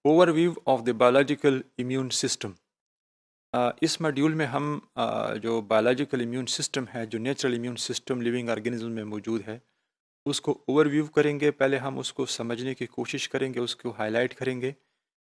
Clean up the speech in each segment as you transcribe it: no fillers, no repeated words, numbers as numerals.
Overview of the biological immune system. इस module में हम जो बायोलॉजिकल इम्यून सिस्टम है, जो natural immune system living organism में मौजूद है, उसको ओवरव्यू करेंगे। पहले हम उसको समझने की कोशिश करेंगे, उसको हाईलाइट करेंगे,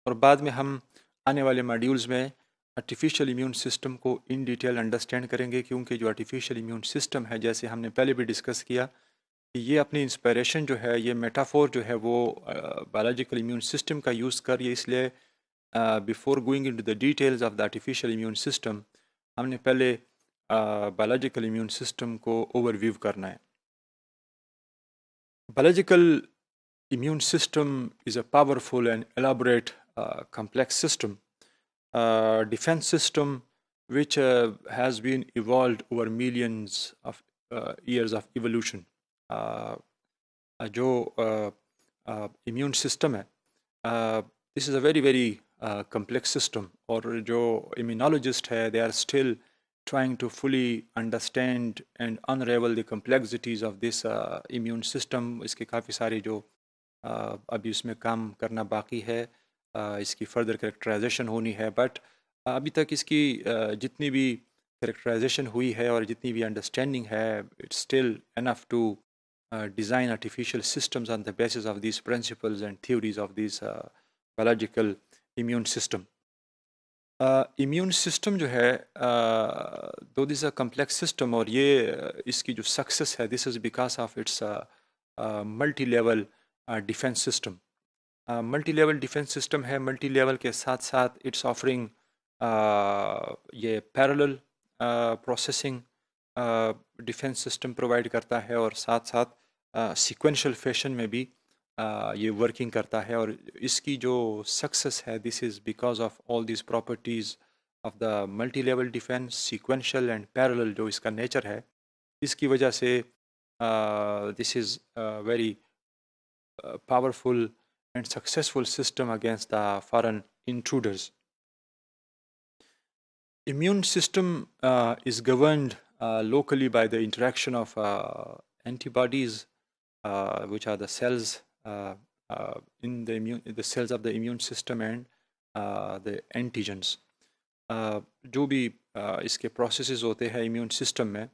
और बाद में हम आने वाले मॉड्यूल्स में आर्टिफिशियल इम्यून सिस्टम को इन डिटेल अंडरस्टैंड करेंगे। क्योंकि जो आर्टिफिशियल इम्यून सिस्टम है, जैसे हमने पहले भी डिस्कस किया, कि ये अपनी इंस्पिरेशन जो है, ये मेटाफोर जो है वो बायोलॉजिकल इम्यून सिस्टम का यूज़ कर, ये इसलिए before going into the details of the artificial immune system हमने पहले बायोलॉजिकल इम्यून सिस्टम को ओवरव्यू करना है। Biological immune system is a powerful and elaborate complex system, defense system which has been evolved over millions of years of evolution. जो immune system है, this is a very complex system, और जो immunologist है, they are still trying to fully understand and unravel the complexities of this immune system. इसके काफ़ी सारे जो अभी उसमें काम करना बाकी है, इसकी फर्दर कैरेक्टराइजेशन होनी है, बट अभी तक इसकी जितनी भी कैरेक्टराइजेशन हुई है और जितनी भी अंडरस्टैंडिंग है, it's still enough to design artificial systems on the basis of these principles and theories of these biological immune system. Immune system जो है, दो दिस अ कम्प्लेक्स सिस्टम, और ये इसकी जो सक्सेस है, this is because of its multi level defence system. Multi level defence system है, multi level के साथ साथ इट्स ऑफरिंग ये parallel processing defence system provide करता है, और साथ साथ सीक्वेंशियल फैशन में भी ये वर्किंग करता है। और इसकी जो सक्सेस है, this is because of all this properties of the multi level defence, sequential and parallel, जो इसका नेचर है, इसकी वजह से this is very powerful and successful system against the foreign intruders. Immune system is governed locally by the interaction of antibodies, which are the cells in the cells of the immune system, and the antigens. जो भी इसके processes होते हैं immune system में,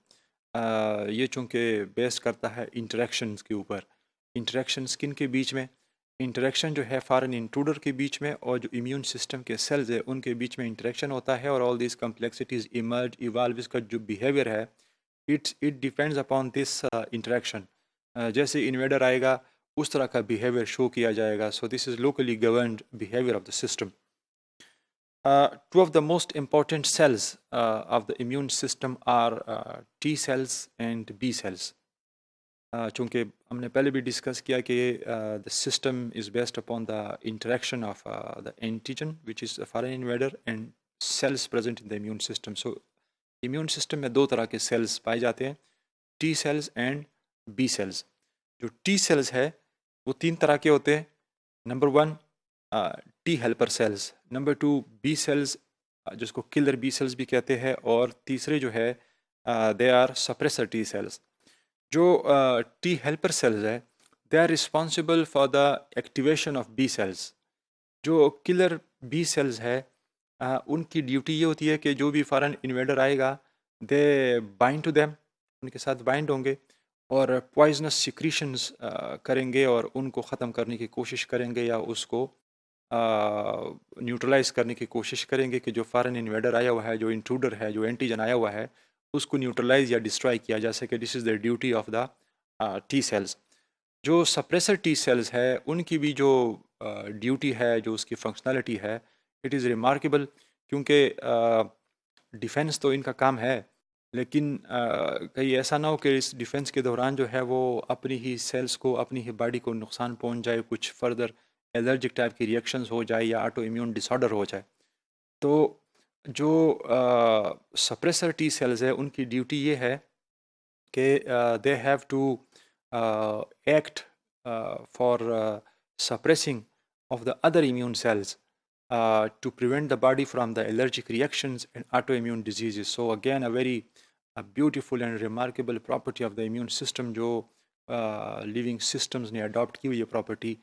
ये चूँकि base करता है interactions के ऊपर। इंटरेक्शन किन के बीच में? इंटरेक्शन जो है फॉरेन इंट्रूडर के बीच में, और जो इम्यून सिस्टम के सेल्स है उनके बीच में इंटरेक्शन होता है, और all this complexities emerge evolve. इसका जो बिहेवियर है, it depends upon this interaction. जैसे इन्वेडर आएगा, उस तरह का बिहेवियर शो किया जाएगा। सो this is locally governed behaviour of the system. Two of the most important cells of the immune system are T cells and B cells. चूँकि हमने पहले भी डिस्कस किया कि the system is based upon the interaction of the antigen which is foreign invader and cells present in the immune system. So immune system में दो तरह के सेल्स पाए जाते हैं, T cells and B cells. जो टी सेल्स है वो तीन तरह के होते हैं। Number one, T helper cells. Number two, B cells, जिसको किलर बी सेल्स भी कहते हैं। और तीसरे जो है, they are suppressor T cells. जो टी हेल्पर सेल्स है, they are responsible for the activation of B cells. जो किलर बी सेल्स है, उनकी ड्यूटी ये होती है कि जो भी फॉरेन इन्वेडर आएगा, दे बाइंड टू देम, उनके साथ बाइंड होंगे और पॉइजनस सिक्रीशंस करेंगे, और उनको ख़त्म करने की कोशिश करेंगे, या उसको न्यूट्रलाइज करने की कोशिश करेंगे कि जो फॉरेन इन्वेडर आया हुआ है, जो इंट्रूडर है, जो एंटीजन आया हुआ है, उसको न्यूट्रलाइज या डिस्ट्रॉय किया जा सके। This is the duty of the T cells. जो सप्रेसर टी सेल्स है, उनकी भी जो ड्यूटी है, जो उसकी फंक्शनैलिटी है, इट इज़ रिमार्केबल। क्योंकि डिफेंस तो इनका काम है, लेकिन कहीं ऐसा ना हो कि इस डिफेंस के दौरान जो है वो अपनी ही सेल्स को, अपनी ही बॉडी को नुकसान पहुंच जाए, कुछ फर्दर एलर्जिक टाइप की रिएक्शंस हो जाए, या ऑटो इम्यून डिसऑर्डर हो जाए। तो जो सप्रेसर टी सेल्स है, उनकी ड्यूटी ये है कि they have to act for suppressing of the other immune cells to prevent the body from the allergic reactions and autoimmune diseases. So again, a very beautiful and remarkable property of the immune system, जो living systems ने adopt की हुई ये property,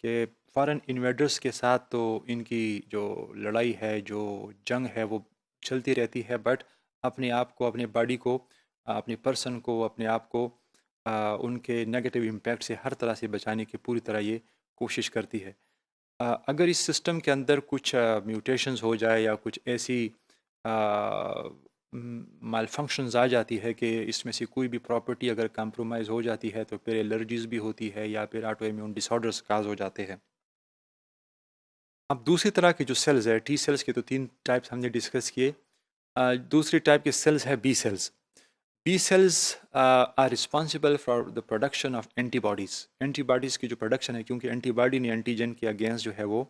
कि foreign invaders के साथ तो इनकी जो लड़ाई है, जो जंग है, वो चलती रहती है, बट अपने आप को, अपने बॉडी को, अपने पर्सन को, अपने आप को उनके नेगेटिव इम्पैक्ट से हर तरह से बचाने की पूरी तरह ये कोशिश करती है। अगर इस सिस्टम के अंदर कुछ म्यूटेशंस हो जाए या कुछ ऐसी माल फंक्शंस आ जाती है कि इसमें से कोई भी प्रॉपर्टी अगर कंप्रोमाइज़ हो जाती है तो फिर एलर्जीज़ भी होती है या फिर ऑटो इम्यून डिसऑर्डर्स काज हो जाते हैं। अब दूसरी तरह के जो सेल्स है, टी सेल्स के तो 3 टाइप्स हमने डिस्कस किए। दूसरी टाइप के सेल्स है B cells. B cells are responsible for the production of antibodies. Antibodies की जो प्रोडक्शन है, क्योंकि एंटीबॉडी ने एंटीजन के अगेंस्ट जो है वो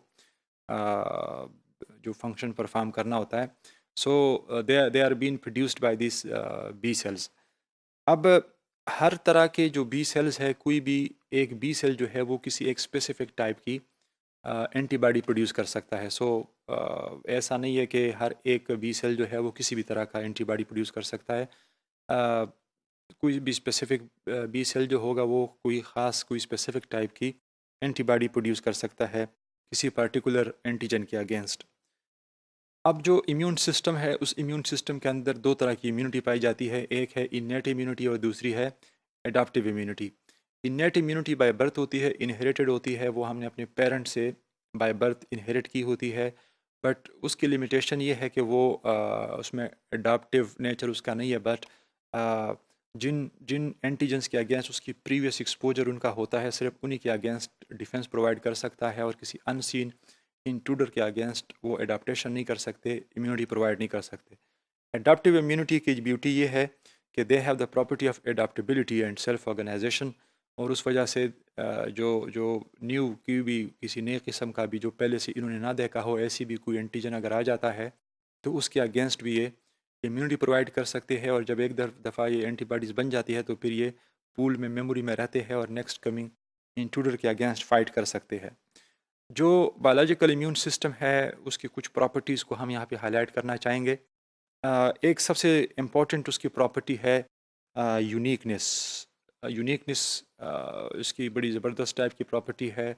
जो फंक्शन परफॉर्म करना होता है, so they are been produced by this B cells. अब हर तरह के जो बी सेल्स है, कोई भी एक बी सेल जो है वो किसी एक स्पेसिफिक टाइप की एंटीबॉडी प्रोड्यूस कर सकता है। सो ऐसा नहीं है कि हर एक बी सेल जो है वो किसी भी तरह का एंटीबॉडी प्रोड्यूस कर सकता है। कोई भी स्पेसिफिक बी सेल जो होगा वो कोई ख़ास, कोई स्पेसिफिक टाइप की एंटीबॉडी प्रोड्यूस कर सकता है किसी पर्टिकुलर एंटीजन के अगेंस्ट। अब जो इम्यून सिस्टम है, उस इम्यून सिस्टम के अंदर दो तरह की इम्यूनिटी पाई जाती है। एक है इन्नेट इम्यूनिटी और दूसरी है adaptive immunity. Innate immunity by birth होती है, इनहेरिटेड होती है, वो हमने अपने पेरेंट से बाय बर्थ इनहेरिट की होती है। बट उसकी लिमिटेशन ये है कि वो उसमें एडाप्टिव नेचर उसका नहीं है, बट जिन जिन एंटीजेंस के अगेंस्ट उसकी प्रीवियस एक्सपोजर उनका होता है, सिर्फ उन्हीं के अगेंस्ट डिफेंस प्रोवाइड कर सकता है और किसी अनसीन इंट्रूडर के अगेंस्ट वो एडाप्टेशन नहीं कर सकते, इम्यूनिटी प्रोवाइड नहीं कर सकते। एडाप्टिव इम्यूनिटी की ब्यूटी ये है कि they have the property of adaptability and self organisation, और उस वजह से जो जो न्यू की भी किसी नए किस्म का भी जो पहले से इन्होंने ना देखा हो, ऐसी भी कोई एंटीजन अगर आ जाता है तो उसके अगेंस्ट भी ये इम्यूनिटी प्रोवाइड कर सकते हैं। और जब एक दफ़ा ये एंटीबॉडीज़ बन जाती है तो फिर ये पूल में मेमोरी में रहते हैं और नेक्स्ट कमिंग इंट्रूडर के अगेंस्ट फाइट कर सकते हैं। जो बायोलॉजिकल इम्यून सिस्टम है उसकी कुछ प्रॉपर्टीज़ को हम यहाँ पे हाईलाइट करना चाहेंगे। एक सबसे इम्पॉर्टेंट उसकी प्रॉपर्टी है यूनिकनेस। यूनिकनेस इसकी बड़ी ज़बरदस्त टाइप की प्रॉपर्टी है।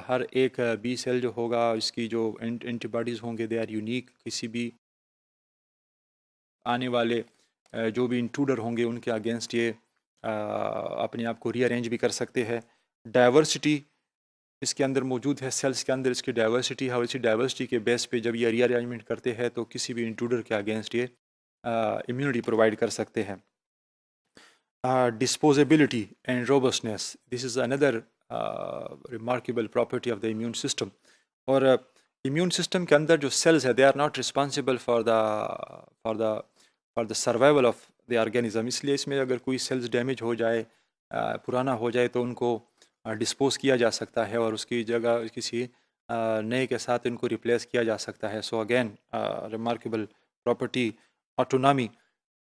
हर एक बी सेल जो होगा, इसकी जो एंटीबॉडीज़ होंगे, दे आर यूनिक। किसी भी आने वाले जो भी इंट्रूडर होंगे उनके अगेंस्ट ये अपने आप को रीअरेंज भी कर सकते हैं। डाइवर्सिटी इसके अंदर मौजूद है, सेल्स के अंदर इसकी डाइवर्सिटी है, और इसी डाइवर्सिटी के बेस पे जब ये रीअरेंजमेंट करते हैं तो किसी भी इंट्रूडर के अगेंस्ट ये इम्यूनिटी प्रोवाइड कर सकते हैं। Disposability and robustness, this is another remarkable property of the immune system. और इम्यून सिस्टम के अंदर जो सेल्स है, they are not responsible for the survival of the organism. इसलिए इसमें अगर कोई सेल्स डैमेज हो जाए, पुराना हो जाए, तो उनको डिस्पोज किया जा सकता है और उसकी जगह किसी नए के साथ इनको रिप्लेस किया जा सकता है। So again remarkable property. Autonomy,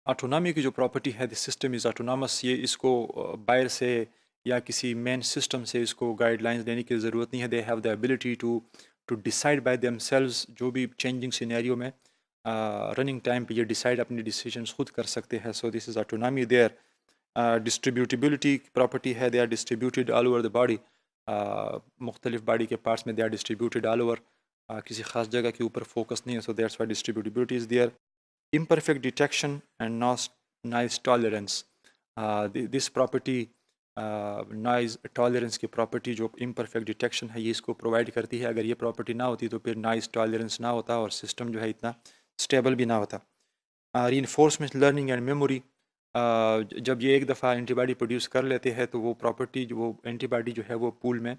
autonomy की जो प्रॉपर्टी है, द सिस्टम इज़ ऑटोनॉमस। ये इसको बाहर से या किसी मेन सिस्टम से इसको गाइडलाइंस देने की ज़रूरत नहीं है। They have the ability to decide by themselves, जो भी चेंजिंग सिनेरियो में रनिंग टाइम पे ये डिसाइड अपनी डिसीजंस खुद कर सकते हैं। So this is autonomy there. Distributability की प्रॉपर्टी है, they are distributed all over the body. मुख्तलिफ बॉडी के पार्ट्स में they are distributed all over, किसी खास जगह के ऊपर फोकस नहीं है। So that's why distributability is there. imperfect detection and noise tolerance, this property noise tolerance की प्रॉपर्टी, जो imperfect detection है, ये इसको प्रोवाइड करती है। अगर ये प्रॉपर्टी ना होती तो फिर noise tolerance ना होता और सिस्टम जो है इतना स्टेबल भी ना होता। reinforcement learning and memory, जब ये एक दफ़ा एंटीबॉडी प्रोड्यूस कर लेते हैं तो वो प्रॉपर्टी, जो वो एंटीबॉडी जो है वो पूल में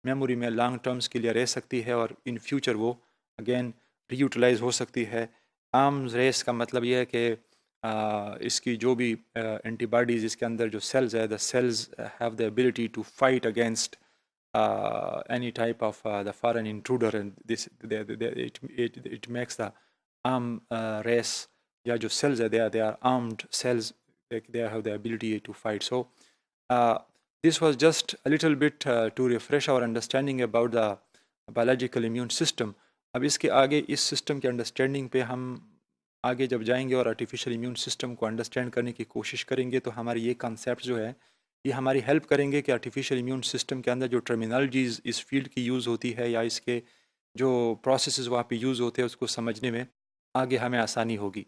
मेमोरी में लॉन्ग टर्म्स के लिए रह सकती है और इन फ्यूचर वो अगेन रीयूटिलाइज हो सकती है। आर्म्स रेस का मतलब ये है कि इसकी जो भी एंटीबॉडीज़, इसके अंदर जो सेल्स है, the cells have the ability to fight against any type of the foreign intruder, and this it makes the arm race, या जो cells है, they are armed cells, they have the ability to fight. So this was just a little bit to refresh our understanding about the biological immune system. अब इसके आगे इस system के understanding पे हम आगे जब जाएंगे और आर्टिफिशियल इम्यून सिस्टम को अंडरस्टैंड करने की कोशिश करेंगे तो हमारे ये कॉन्सेप्ट जो है ये हमारी हेल्प करेंगे कि आर्टिफिशियल इम्यून सिस्टम के अंदर जो टर्मिनोलॉजीज़ इस फील्ड की यूज़ होती है या इसके जो प्रोसेसेस वहाँ पे यूज़ होते हैं उसको समझने में आगे हमें आसानी होगी।